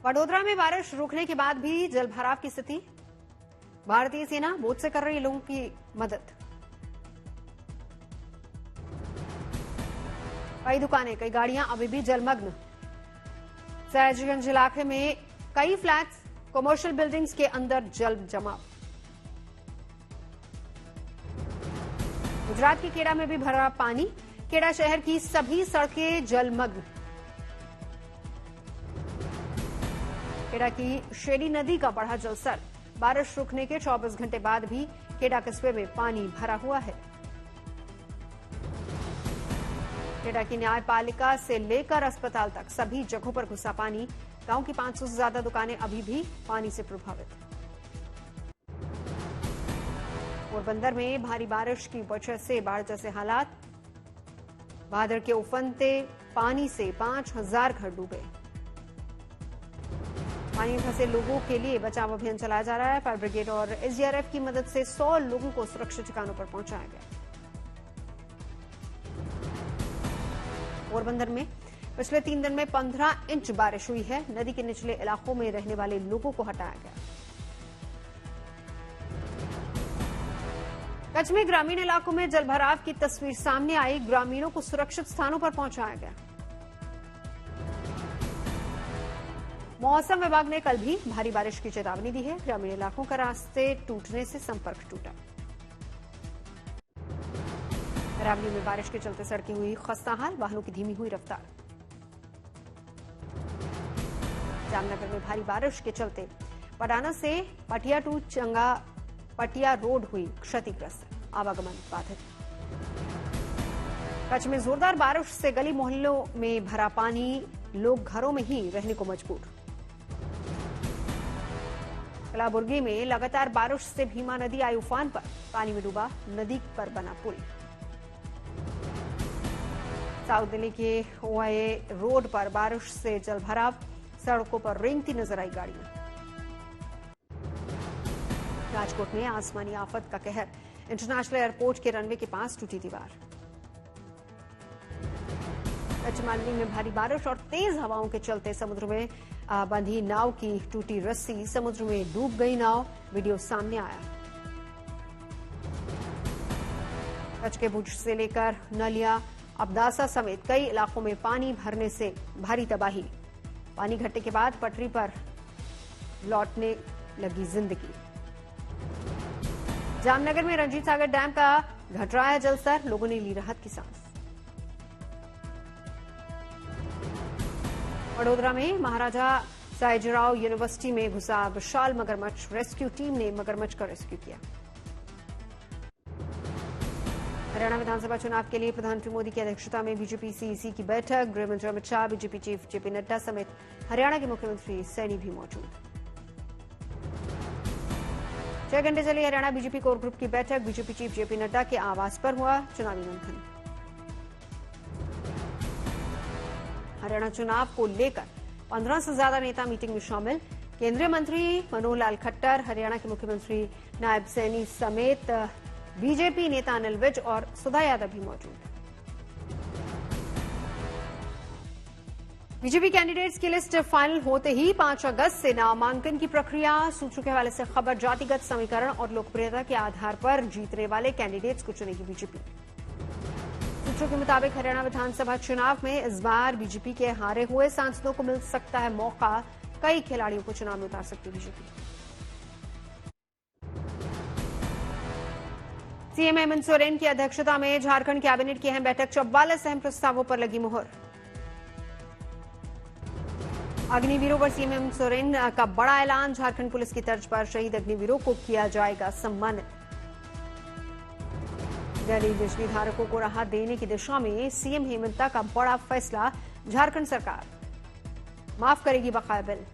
वडोदरा में बारिश रुकने के बाद भी जलभराव की स्थिति। भारतीय सेना बोट से कर रही लोगों की मदद। कई दुकानें, कई गाड़ियां अभी भी जलमग्न। सयाजीगंज इलाके में कई फ्लैट्स, कमर्शियल बिल्डिंग्स के अंदर जल जमाव। गुजरात के खेड़ा में भी भरा पानी। खेड़ा शहर की सभी सड़कें जलमग्न। खेड़ा की शेरी नदी का बढ़ा जलस्तर। बारिश रुकने के 24 घंटे बाद भी खेड़ा कस्बे में पानी भरा हुआ है। खेड़ा की न्यायपालिका से लेकर अस्पताल तक सभी जगहों पर घुसा पानी। गांव की 500 से ज्यादा दुकानें अभी भी पानी से प्रभावित। पोरबंदर में भारी बारिश की वजह से बाढ़ जैसे हालात। भादर के उफनते पानी से 5000 घर डूबे। पानी में फंसे लोगों के लिए बचाव अभियान चलाया जा रहा है। फायर ब्रिगेड और एसडीआरएफ की मदद से 100 लोगों को सुरक्षित ठिकानों पर पहुंचाया गया। पोरबंदर में पिछले 3 दिन में 15 इंच बारिश हुई है। नदी के निचले इलाकों में रहने वाले लोगों को हटाया गया। कच्छ में ग्रामीण इलाकों में जलभराव की तस्वीर सामने आई। ग्रामीणों को सुरक्षित स्थानों पर पहुंचाया गया। मौसम विभाग ने कल भी भारी बारिश की चेतावनी दी है। ग्रामीण इलाकों का रास्ते टूटने से संपर्क टूटा। अरावली में बारिश के चलते सड़कें हुई खस्ताहाल, वाहनों की धीमी हुई रफ्तार। जामनगर में भारी बारिश के चलते पटाना से पटिया टू चंगा पटिया रोड हुई क्षतिग्रस्त, आवागमन बाधित। कच्छ में जोरदार बारिश से गली मोहल्लों में भरा पानी, लोग घरों में ही रहने को मजबूर। कलाबुर्गी में लगातार बारिश से भीमा नदी आई उफान पर, पानी में डूबा नदी पर बना पुल। साउथ दिल्ली के ओआईए रोड पर बारिश से जलभराव, सड़कों पर रेंगती नजर आई गाड़ियां। राजकोट में आसमानी आफत का कहर, इंटरनेशनल एयरपोर्ट के रनवे के पास टूटी दीवार। कच्छ मांडवी में भारी बारिश और तेज हवाओं के चलते समुद्र में बंधी नाव की टूटी रस्सी, समुद्र में डूब गई नाव, वीडियो सामने आया। कच्छ के भुज से लेकर नलिया, अबदासा समेत कई इलाकों में पानी भरने से भारी तबाही। पानी घटने के बाद पटरी पर लौटने लगी जिंदगी। जामनगर में रंजीत सागर डैम का घट रहा है जलस्तर, लोगों ने ली राहत की सांस। वडोदरा में महाराजा सायाजीराव यूनिवर्सिटी में घुसा विशाल मगरमच्छ, रेस्क्यू टीम ने मगरमच्छ का रेस्क्यू किया। हरियाणा विधानसभा चुनाव के लिए प्रधानमंत्री मोदी की अध्यक्षता में बीजेपी सीईसी की बैठक। गृहमंत्री Amit Shah, BJP chief JP Nadda समेत हरियाणा के मुख्यमंत्री सैनी भी मौजूद। 6 घंटे चली हरियाणा बीजेपी कोर ग्रुप की बैठक। बीजेपी चीफ जेपी नड्डा के आवास पर हुआ चुनावी मंथन। हरियाणा चुनाव को लेकर 15 से ज्यादा नेता मीटिंग में शामिल। केंद्रीय मंत्री मनोहर लाल खट्टर, हरियाणा के मुख्यमंत्री नायब सैनी समेत बीजेपी नेता अनिल विज और सुधा यादव भी मौजूद। बीजेपी कैंडिडेट्स की लिस्ट फाइनल होते ही 5 अगस्त से नामांकन की प्रक्रिया। सूत्रों के हवाले से खबर, जातिगत समीकरण और लोकप्रियता के आधार पर जीतने वाले कैंडिडेट्स को चुनेगी बीजेपी। सूत्रों के मुताबिक हरियाणा विधानसभा चुनाव में इस बार बीजेपी के हारे हुए सांसदों को मिल सकता है मौका। कई खिलाड़ियों को चुनाव में उतार सकती बीजेपी। सीएम हेमंत सोरेन की अध्यक्षता में झारखंड कैबिनेट की अहम बैठक, 44 अहम प्रस्तावों पर लगी मुहर। अग्निवीरों पर सीएम हेमंत सोरेन का बड़ा ऐलान, झारखंड पुलिस की तर्ज पर शहीद अग्निवीरों को किया जाएगा सम्मानित। दिल्ली बिजली धारकों को राहत देने की दिशा में सीएम हेमंत का बड़ा फैसला, झारखंड सरकार माफ करेगी बकाया बिल।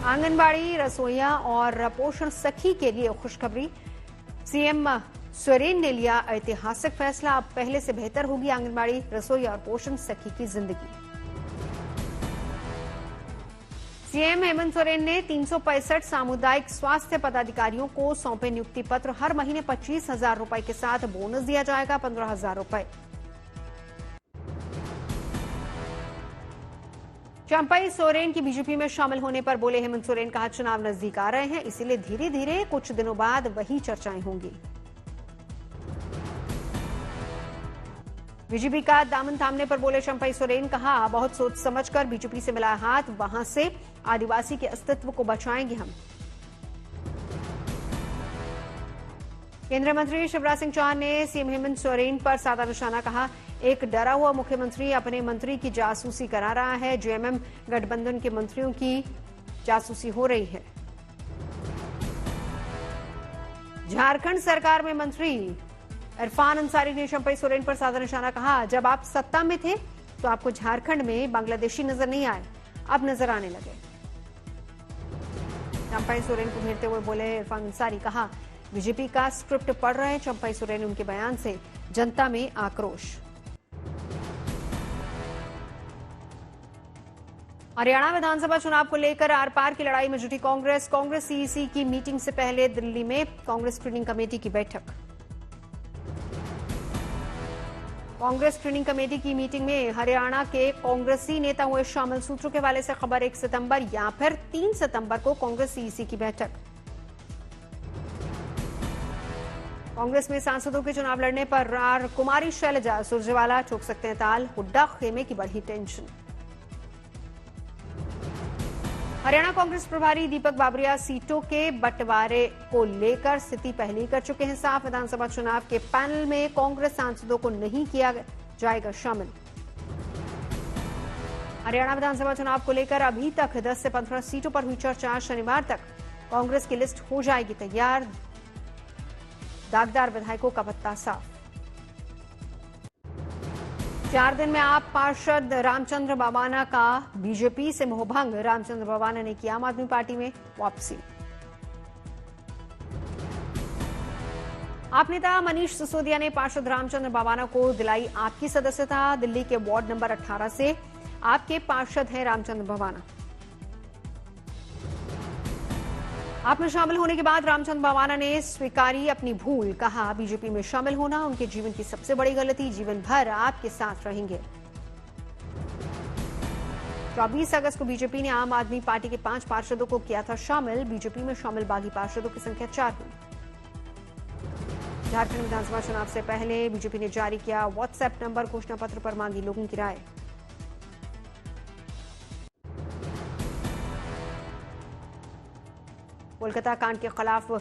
आंगनबाड़ी, रसोइया और पोषण सखी के लिए खुशखबरी, सीएम सोरेन ने लिया ऐतिहासिक फैसला। अब पहले से बेहतर होगी आंगनबाड़ी, रसोई और पोषण सखी की जिंदगी। सीएम हेमंत सोरेन ने 365 सामुदायिक स्वास्थ्य पदाधिकारियों को सौंपे नियुक्ति पत्र। हर महीने 25,000 रुपए के साथ बोनस दिया जाएगा 15,000 रुपए। चंपई सोरेन की बीजेपी में शामिल होने पर बोले हेमंत सोरेन, कहा चुनाव नजदीक आ रहे हैं, इसीलिए धीरे धीरे कुछ दिनों बाद वही चर्चाएं होंगी। बीजेपी का दामन थामने पर बोले चंपई सोरेन, कहा बहुत सोच समझकर बीजेपी से मिला हाथ, वहां से आदिवासी के अस्तित्व को बचाएंगे हम। केंद्रीय मंत्री शिवराज सिंह चौहान ने सीएम हेमंत सोरेन पर साधा निशाना, कहा एक डरा हुआ मुख्यमंत्री अपने मंत्री की जासूसी करा रहा है, जेएमएम गठबंधन के मंत्रियों की जासूसी हो रही है। झारखंड सरकार में मंत्री इरफान अंसारी ने चंपई सोरेन पर साधा निशाना, कहा जब आप सत्ता में थे तो आपको झारखंड में बांग्लादेशी नजर नहीं आए, अब नजर आने लगे। चंपई सोरेन को घेरते हुए बोले इरफान अंसारी, कहा बीजेपी का स्क्रिप्ट पढ़ रहे चंपई सोरेन, उनके बयान से जनता में आक्रोश। हरियाणा विधानसभा चुनाव को लेकर आर पार की लड़ाई में जुटी कांग्रेस सीईसी की मीटिंग से पहले दिल्ली में कांग्रेस स्क्रीनिंग कमेटी की बैठक। कांग्रेस स्क्रीनिंग कमेटी की मीटिंग में हरियाणा के कांग्रेसी नेता हुए शामिल, सूत्रों के हवाले से खबर 1 सितंबर या फिर 3 सितंबर को कांग्रेस सीईसी की बैठक। कांग्रेस में सांसदों के चुनाव लड़ने पर कुमारी शैलजा सुरजेवाला ठोक सकते हैं ताल, हुड्डा खेमे की बढ़ी टेंशन। हरियाणा कांग्रेस प्रभारी दीपक बाबरिया सीटों के बंटवारे को लेकर स्थिति पहले ही कर चुके हैं साफ, विधानसभा चुनाव के पैनल में कांग्रेस सांसदों को नहीं किया जाएगा शामिल। हरियाणा विधानसभा चुनाव को लेकर अभी तक 10 से 15 सीटों पर हुई चर्चा, शनिवार तक कांग्रेस की लिस्ट हो जाएगी तैयार, दागदार विधायकों का पत्ता साफ। 4 दिन में आप पार्षद रामचंद्र बावाना का बीजेपी से मोहभंग, रामचंद्र बावाना ने की आम आदमी पार्टी में वापसी। आप नेता मनीष सिसोदिया ने पार्षद रामचंद्र बावाना को दिलाई आपकी सदस्यता, दिल्ली के वार्ड नंबर 18 से आपके पार्षद हैं रामचंद्र बावाना। आप में शामिल होने के बाद रामचंद्र बावाना ने स्वीकारी अपनी भूल, कहा बीजेपी में शामिल होना उनके जीवन की सबसे बड़ी गलती, जीवन भर आपके साथ रहेंगे। 24 अगस्त को बीजेपी ने आम आदमी पार्टी के 5 पार्षदों को किया था शामिल, बीजेपी में शामिल बागी पार्षदों की संख्या 4 हुई। झारखंड विधानसभा चुनाव से पहले बीजेपी ने जारी किया व्हाट्सएप नंबर, घोषणा पत्र पर मांगी लोगों की राय। कोलकाता कांड के खिलाफ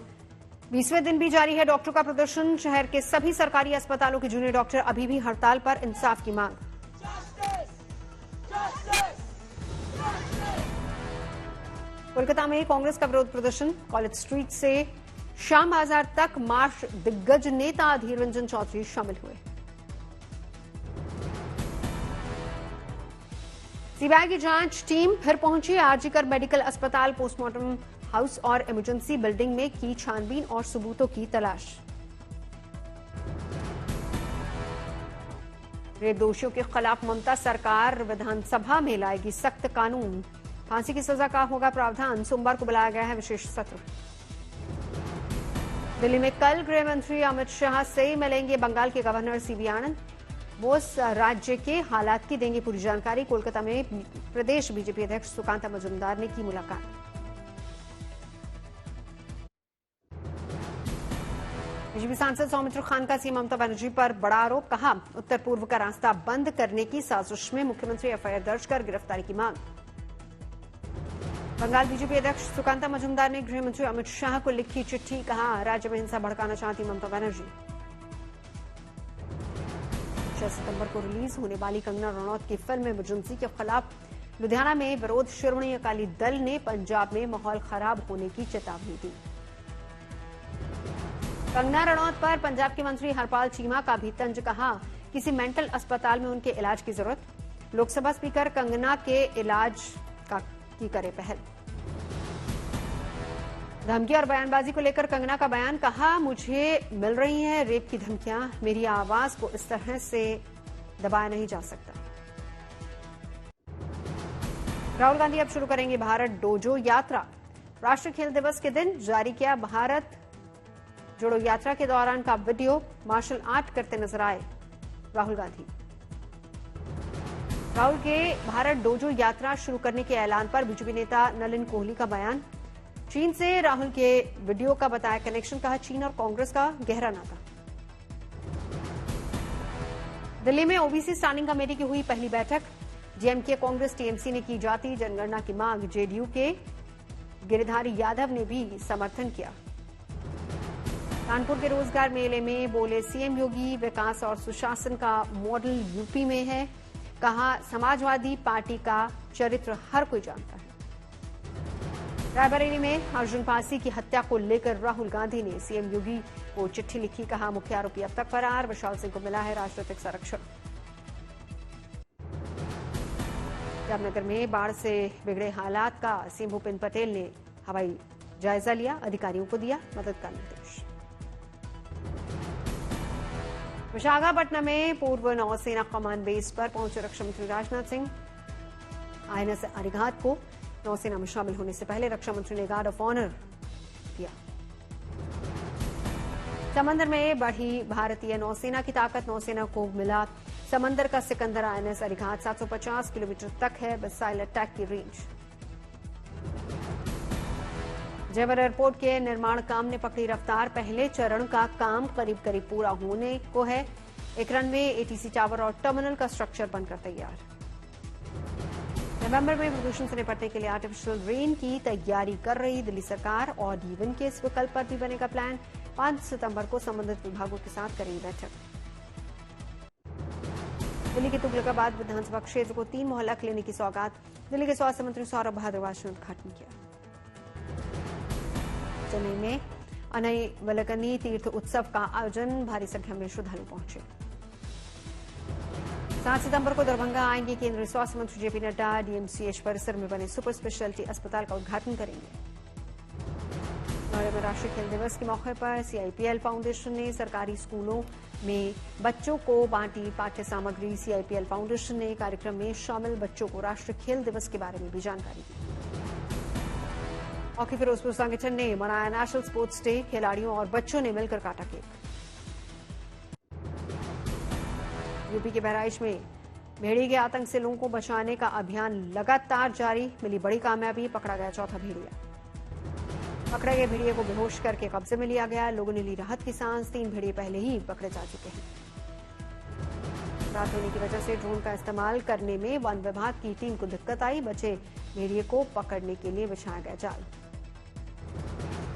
20वें दिन भी जारी है डॉक्टरों का प्रदर्शन, शहर के सभी सरकारी अस्पतालों के जूनियर डॉक्टर अभी भी हड़ताल पर, इंसाफ की मांग। कोलकाता में कांग्रेस का विरोध प्रदर्शन, कॉलेज स्ट्रीट से श्याम बाजार तक मार्च, दिग्गज नेता अधीर रंजन चौधरी शामिल हुए। सीबीआई की जांच टीम फिर पहुंची आरजीकर मेडिकल अस्पताल, पोस्टमार्टम हाउस और इमरजेंसी बिल्डिंग में की छानबीन और सबूतों की तलाश। रेप दोषियों के खिलाफ ममता सरकार विधानसभा में लाएगी सख्त कानून, फांसी की सजा का होगा प्रावधान, सोमवार को बुलाया गया है विशेष सत्र। दिल्ली में कल गृह मंत्री अमित शाह से मिलेंगे बंगाल के गवर्नर सीवी आनंद, वो राज्य के हालात की देंगे पूरी जानकारी। कोलकाता में प्रदेश बीजेपी अध्यक्ष सुकांता मजूमदार ने की मुलाकात। बीजेपी सांसद सौमित्र खान का सीएम ममता बनर्जी पर बड़ा आरोप, कहा उत्तर पूर्व का रास्ता बंद करने की साजिश में मुख्यमंत्री एफआईआर दर्ज कर गिरफ्तारी की मांग। बंगाल बीजेपी अध्यक्ष सुकांता मजूमदार ने गृह मंत्री अमित शाह को लिखी चिट्ठी, कहा राज्य में हिंसा भड़काना चाहती ममता बनर्जी। 6 सितंबर को रिलीज होने वाली कंगना रनौत की फिल्म इमरजेंसी के खिलाफ लुधियाना में विरोध, शिरोमणि अकाली दल ने पंजाब में माहौल खराब होने की चेतावनी दी। कंगना रनौत पर पंजाब के मंत्री हरपाल चीमा का भी तंज, कहा किसी मेंटल अस्पताल में उनके इलाज की जरूरत, लोकसभा स्पीकर कंगना के इलाज की करे पहल। धमकी और बयानबाजी को लेकर कंगना का बयान, कहा मुझे मिल रही है रेप की धमकियां, मेरी आवाज को इस तरह से दबाया नहीं जा सकता। राहुल गांधी अब शुरू करेंगे भारत डोजो यात्रा, राष्ट्रीय खेल दिवस के दिन जारी किया भारत जोड़ो यात्रा के दौरान का वीडियो, मार्शल आर्ट करते नजर आए राहुल गांधी। राहुल के भारत डोजो यात्रा शुरू करने के ऐलान पर बीजेपी नेता नलिन कोहली का बयान। चीन से राहुल के वीडियो का बताया कनेक्शन, कहा चीन और कांग्रेस का गहरा नाता। दिल्ली में ओबीसी स्टैंडिंग कमेटी की हुई पहली बैठक। डीएमके, कांग्रेस, टीएमसी ने की जाति जनगणना की मांग। जेडीयू के गिरिधारी यादव ने भी समर्थन किया। कानपुर के रोजगार मेले में बोले सीएम योगी, विकास और सुशासन का मॉडल यूपी में है। कहा समाजवादी पार्टी का चरित्र हर कोई जानता है। रायबरेली में अर्जुन पासी की हत्या को लेकर राहुल गांधी ने सीएम योगी को चिट्ठी लिखी। कहा मुख्य आरोपी अब तक फरार, विशाल सिंह को मिला है राजनीतिक संरक्षण। जामनगर में बाढ़ से बिगड़े हालात का सीएम भूपेंद्र पटेल ने हवाई जायजा लिया, अधिकारियों को दिया मदद का निर्देश। विशाखापट्टनम में पूर्व नौसेना कमान बेस पर पहुंचे रक्षा मंत्री राजनाथ सिंह। आईएनएस अरिघात को नौसेना में शामिल होने से पहले रक्षा मंत्री ने गार्ड ऑफ ऑनर दिया। समंदर में बढ़ी भारतीय नौसेना की ताकत, नौसेना को मिला समंदर का सिकंदर। आईएनएस अरिघात 750 किलोमीटर तक है मिसाइल अटैक की रेंज। जेवर एयरपोर्ट के निर्माण काम ने पकड़ी रफ्तार। पहले चरण का काम करीब करीब पूरा होने को है। एक रनवे, एटीसी टावर और टर्मिनल का स्ट्रक्चर बनकर तैयार। नवंबर में प्रदूषण से निपटने के लिए आर्टिफिशियल रेन की तैयारी कर रही दिल्ली सरकार। और जीवन के इस विकल्प पर भी बनेगा प्लान। 5 सितंबर को संबंधित विभागों के साथ करेंगी बैठक। दिल्ली के तुगलकाबाद विधानसभा क्षेत्र को 3 मोहल्ला क्लिनिक की सौगात। दिल्ली के स्वास्थ्य मंत्री सौरभ भारद्वाज ने उद्घाटन किया। चेन्नई में अनैवलकनी तीर्थ उत्सव का आयोजन, भारी संख्या में श्रद्धालु पहुंचे। 7 सितंबर को दरभंगा आएंगे केंद्रीय स्वास्थ्य मंत्री जेपी नड्डा। डीएमसीएच परिसर में बने सुपर स्पेशलिटी अस्पताल का उद्घाटन करेंगे। नोएडा में राष्ट्रीय खेल दिवस के मौके पर सीआईपीएल फाउंडेशन ने सरकारी स्कूलों में बच्चों को बांटी पाठ्य सामग्री। सीआईपीएल फाउंडेशन ने कार्यक्रम में शामिल बच्चों को राष्ट्रीय खेल दिवस के बारे में भी जानकारी दी। हॉकी फिरोजपुर संगठन ने मनाया नेशनल स्पोर्ट्स डे। खिलाड़ियों और बच्चों ने मिलकर काटा केक। यूपी के बहराइच में भेड़िए के आतंक से लोगों को बचाने का अभियान लगातार जारी। मिली बड़ी कामयाबी, पकड़ा गया चौथा भेड़िया। पकड़े गए भेड़िए को बेहोश करके कब्जे में लिया गया। लोगों ने ली राहत की सांस। 3 भेड़िए पहले ही पकड़े जा चुके हैं। रात होने की वजह से ड्रोन का इस्तेमाल करने में वन विभाग की टीम को दिक्कत आई। बचे भेड़िए को पकड़ने के लिए बिछाया गया जाल।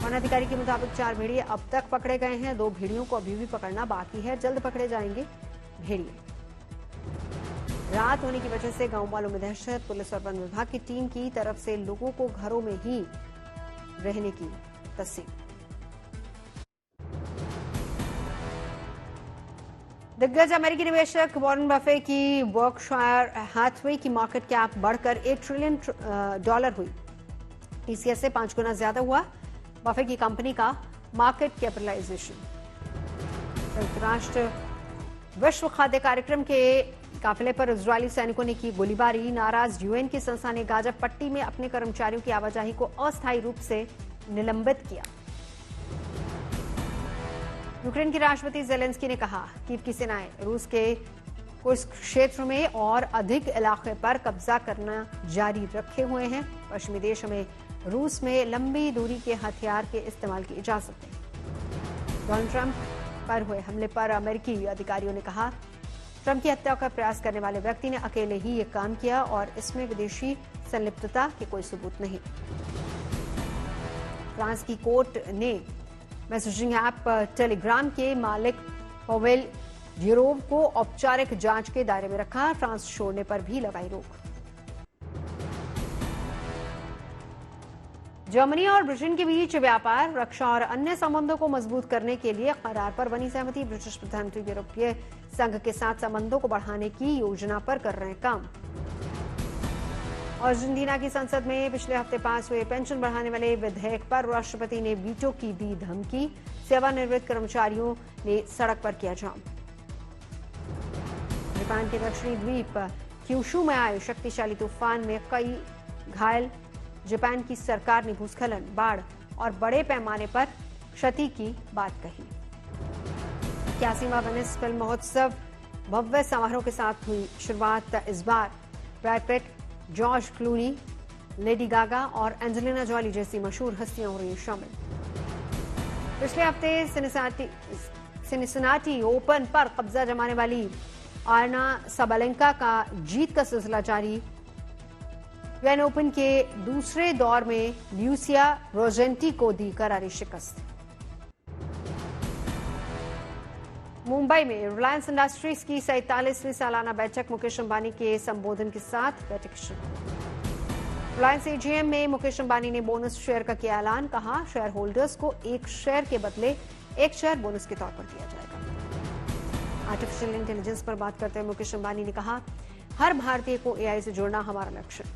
वन अधिकारी के मुताबिक 4 भेड़िए अब तक पकड़े गए हैं। 2 भेड़ियों को अभी भी पकड़ना बाकी है। जल्द पकड़े जाएंगे भेड़िए। रात होने की वजह से गांव वालों में दहशत। पुलिस और वन विभाग की टीम की तरफ से लोगों को घरों में ही रहने की तस्वीर। दिग्गज अमेरिकी निवेशक वॉरेन बफे की बर्कशायर हैथवे की मार्केट कैप बढ़कर $1 ट्रिलियन हुई। टीसीएस से 5 गुना ज्यादा हुआ बफे की कंपनी का मार्केट कैपिटलाइजेशन। संयुक्त राष्ट्र विश्व खाद्य कार्यक्रम के काफिले पर इजरायली सैनिकों ने की गोलीबारी। नाराज यूएन की संस्था ने गाजा पट्टी में अपने कर्मचारियों की आवाजाही को अस्थायी रूप से निलंबित किया। यूक्रेन के राष्ट्रपति जेलेंस्की ने कहा कीव की सेनाएं रूस के कुछ क्षेत्र में और अधिक इलाके पर कब्जा करना जारी रखे हुए हैं। पश्चिमी देश हमें रूस में लंबी दूरी के हथियार के इस्तेमाल की इजाजत दें। डोनाल्ड ट्रंप पर हुए हमले पर अमेरिकी अधिकारियों ने कहा ट्रंप की हत्या का प्रयास करने वाले व्यक्ति ने अकेले ही ये काम किया और इसमें विदेशी संलिप्तता के कोई सबूत नहीं। फ्रांस की कोर्ट ने मैसेजिंग ऐप टेलीग्राम के मालिक पवेल ड्यूरोव को औपचारिक जांच के दायरे में रखा। फ्रांस छोड़ने पर भी लगाई रोक। जर्मनी और ब्रिटेन के बीच व्यापार, रक्षा और अन्य संबंधों को मजबूत करने के लिए करार पर बनी सहमति। ब्रिटिश प्रधानमंत्री यूरोपीय संघ के साथ संबंधों को बढ़ाने की योजना पर कर रहे हैं काम। अर्जेंटीना की संसद में पिछले हफ्ते पास हुए पेंशन बढ़ाने वाले विधेयक पर राष्ट्रपति ने वीटो की दी धमकी। सेवानिवृत्त कर्मचारियों ने सड़क पर किया जाम। जापान के दक्षिणी द्वीप क्यूशू में आए शक्तिशाली तूफान में कई घायल। जापान की सरकार ने भूस्खलन, बाढ़ और बड़े पैमाने पर क्षति की बात कही। 81वां वेनिस फिल्म महोत्सव भव्य समारोह के साथ हुई शुरुआत। इस बार Brad Pitt, George Clooney, Lady Gaga और एंजेलिना जॉली जैसी मशहूर हस्तियां हो रही हैं शामिल। पिछले हफ्ते सिनसिनाटी ओपन पर कब्जा जमाने वाली आर्ना साबालेंका का जीत का सिलसिला जारी। यूएन ओपन के दूसरे दौर में ल्यूसिया रोजेंटी को दी करारी शिकस्त। मुंबई में रिलायंस इंडस्ट्रीज की 47वीं सालाना बैठक मुकेश अंबानी के संबोधन के साथ बैठक शुरू। रिलायंस एजीएम में मुकेश अंबानी ने बोनस शेयर का किया ऐलान। कहा, शेयर होल्डर्स को एक शेयर के बदले एक शेयर बोनस के तौर पर दिया जाएगा। आर्टिफिशियल इंटेलिजेंस पर बात करते हुए मुकेश अंबानी ने कहा, हर भारतीय को एआई से जोड़ना हमारा लक्ष्य है।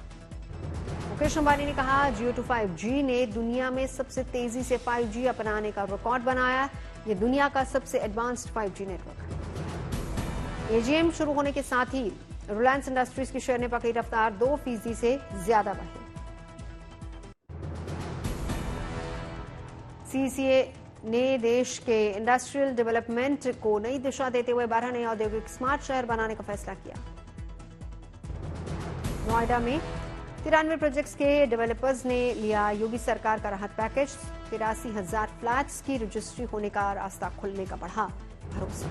मुकेश अंबानी ने कहा, जियो टू 5G ने दुनिया में सबसे तेजी से 5G अपनाने का रिकॉर्ड बनाया। ये दुनिया का सबसे एडवांस्ड 5G नेटवर्क है। एजीएम शुरू होने के साथ ही रिलायंस इंडस्ट्रीज की शेयर ने पकड़ी रफ्तार 2% से ज्यादा बढ़ी। सीसीए ने देश के इंडस्ट्रियल डेवलपमेंट को नई दिशा देते हुए 12 नए औद्योगिक स्मार्ट शहर बनाने का फैसला किया। नोएडा में 93 प्रोजेक्ट्स के डेवलपर्स ने लिया योगी सरकार का राहत पैकेज। 83,000 फ्लैट्स की रजिस्ट्री होने का रास्ता खुलने का बढ़ा भरोसा।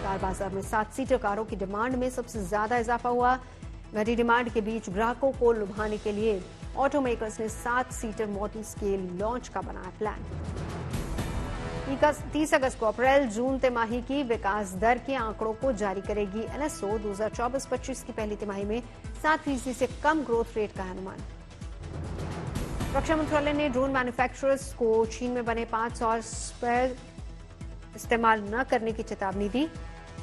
कार बाजार में 7 सीटर कारों की डिमांड में सबसे ज्यादा इजाफा हुआ। घटी डिमांड के बीच ग्राहकों को लुभाने के लिए ऑटोमेकर्स ने 7 सीटर मॉडल्स के लॉन्च का बनाया प्लान। 30 अगस्त को अप्रैल जून तिमाही की विकास दर के आंकड़ों को जारी करेगी एनएसओ। 2024-25 की पहली तिमाही में 7% से कम ग्रोथ रेट का अनुमान। रक्षा मंत्रालय ने ड्रोन मैन्युफैक्चरर्स को चीन में बने 500 स्पेयर इस्तेमाल न करने की चेतावनी दी।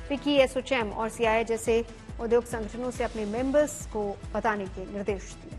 फिक्की, एसोचैम और सीआईआई जैसे उद्योग संगठनों से अपने मेंबर्स को बताने के निर्देश दिए।